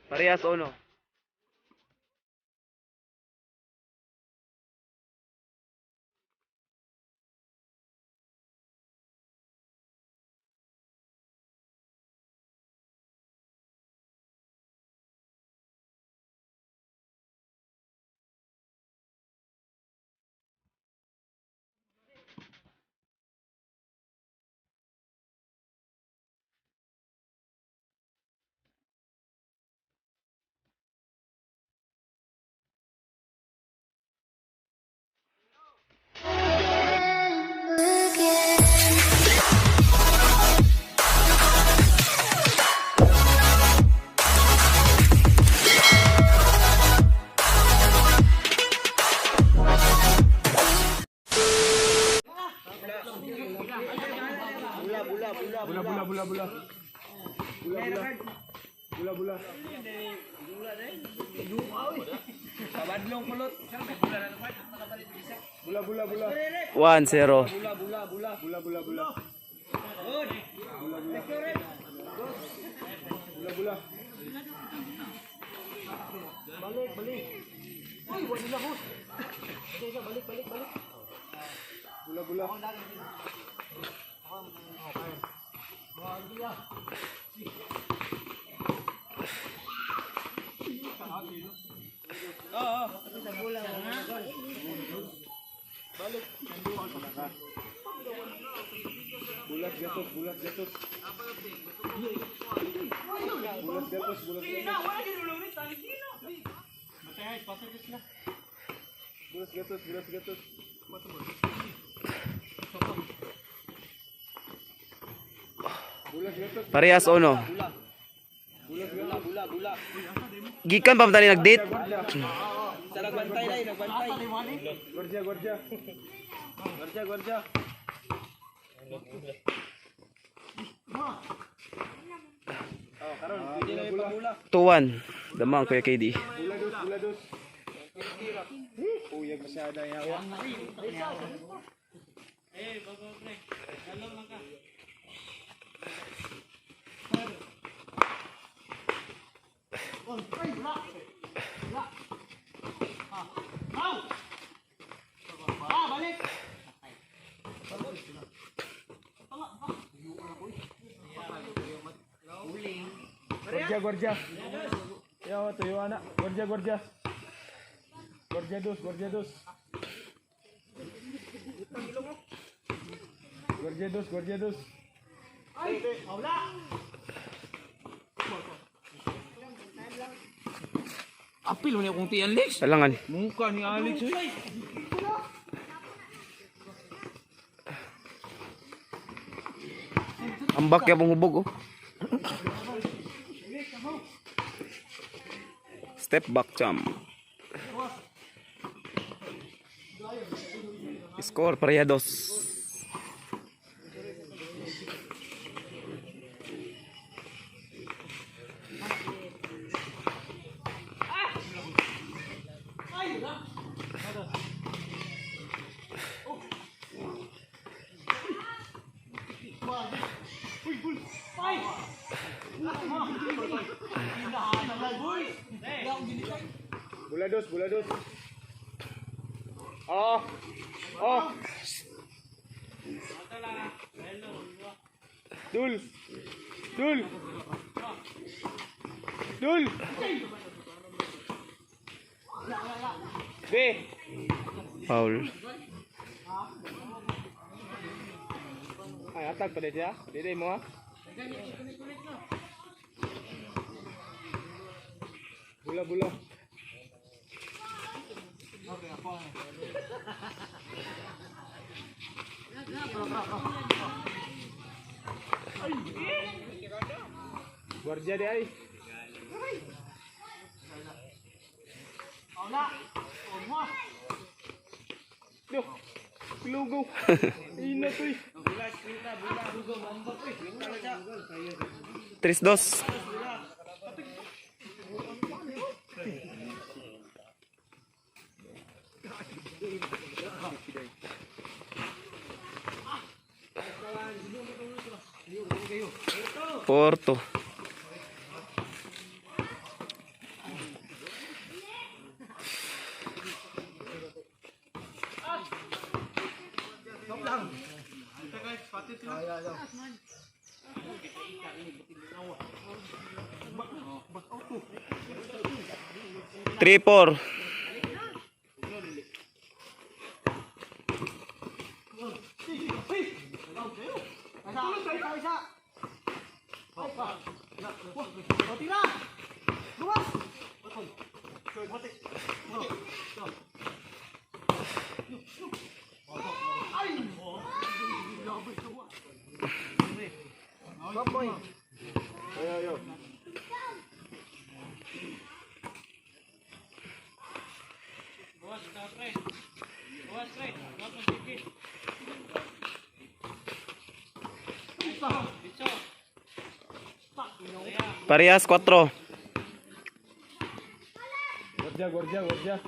Parehas o no? Bula. 1-0. Parehas o no? Gikan pa tani nag-date? Sa nagbantay na, nagbantay. Gwardiya. Oh, karon pwede na yung pagmula. 2-1. Damang Kuya KD. Bulados. Uyag masyada yung hawa. Gwardiya. Yo, tuyo anak. Gwardiya. Gwardiya dos. Gwardiya dos. Ay, wala. Apil mo niya kung ti Alex. Talangan. Mungka ni Alex. Ambak ya pong hubog oh. Step back jump. Score parehados. Bulados. Oh. Dul. B. Foul. Ay, atag pa dia. Dede mo ha. Bula. Gwardiya di ay. Duh, lugo. Ina to. 3-2. Porto. Three, four. Parehas 4. Guardia.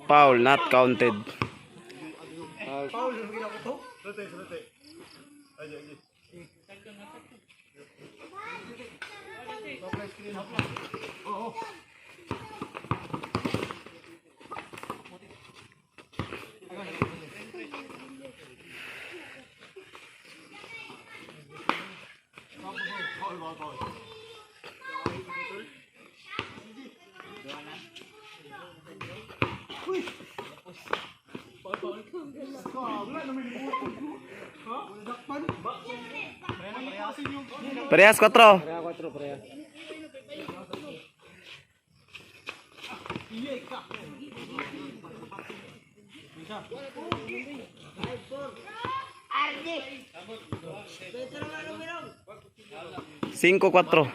Foul, not counted. Parehas 4. Cinco, 4.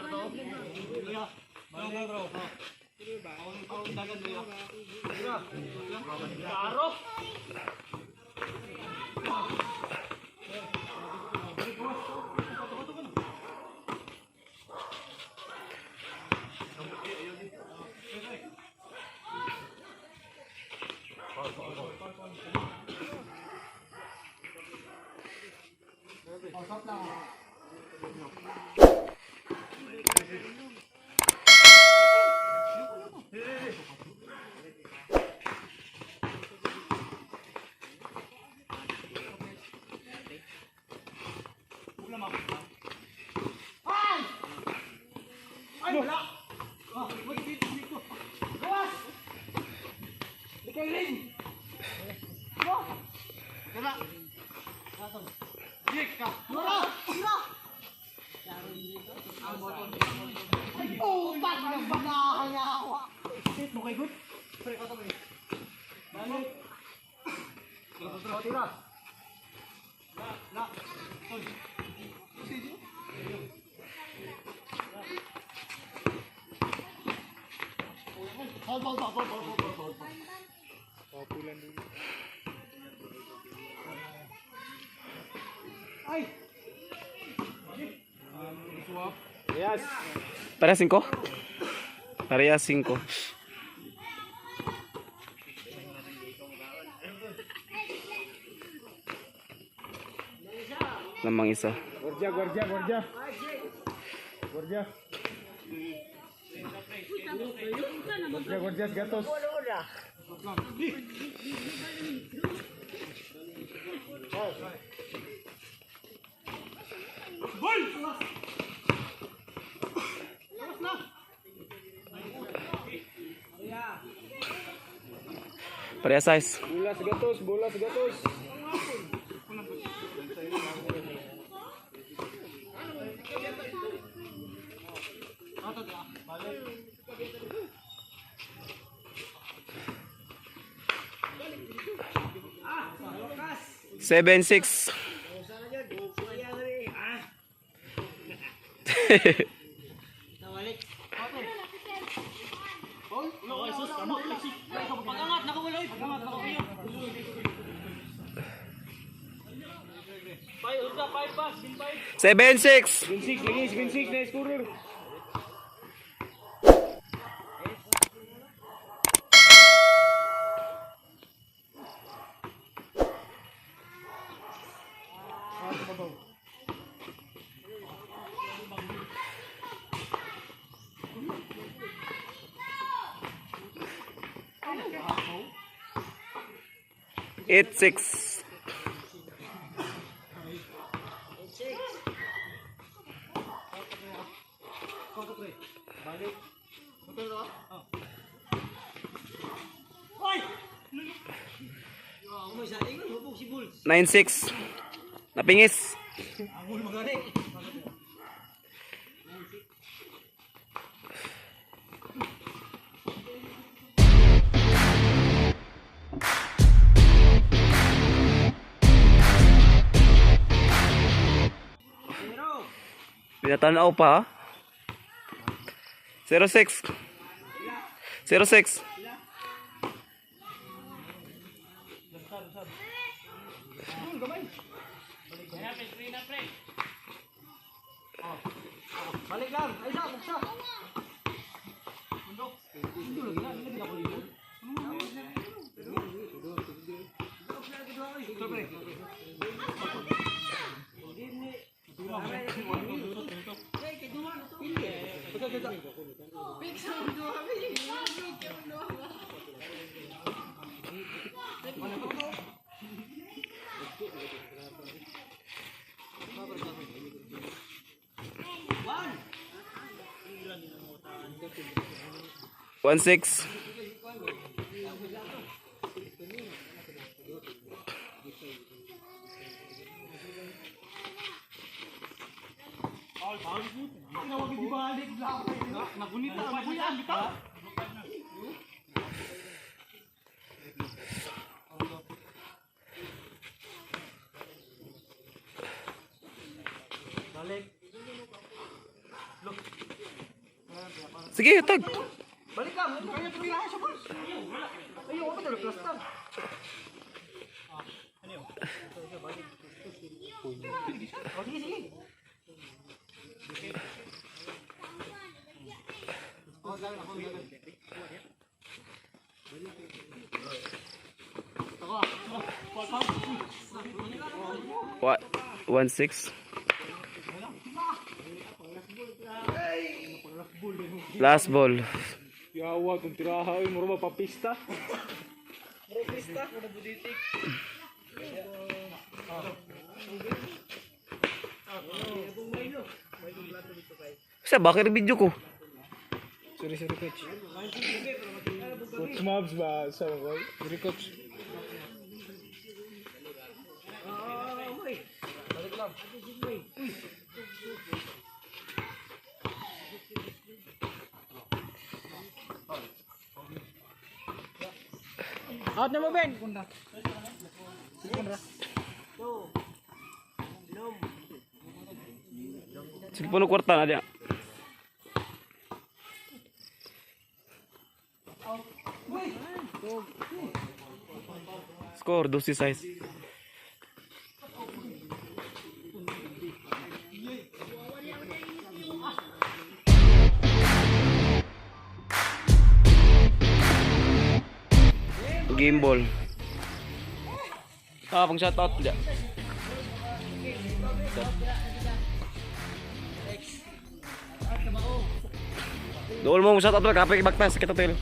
Yes. Parehas 5. Parehas 5. Lamang isa. Guardia. Guardia gatos. Parehas size. Bolas gatos. Seven, 6. Seven, 6. 26 na scorer. Eight six. Nine six. Napingis. Pinatanaw pa. 06. 06. Balik lang. Ay, sa, buksa. One six. Sige, tag. Balik lang. Kaya tumira siya, boss. Ayun, ako talaga plaster. Oh, sige, sige. What? 16. Last ball. Yawa kung tiraha ay mura mapapista. Sa bakit video ko? Sorry coach. Coach Mabs ba sa ko? Sorry coach. Balik lang. Out na mo, Ben. Kunda. Sige po no kwarta na dia. Score 12-6. Game ball. Pang shoutout dia. Dool mo shoutout ka kapag baktas kita tel.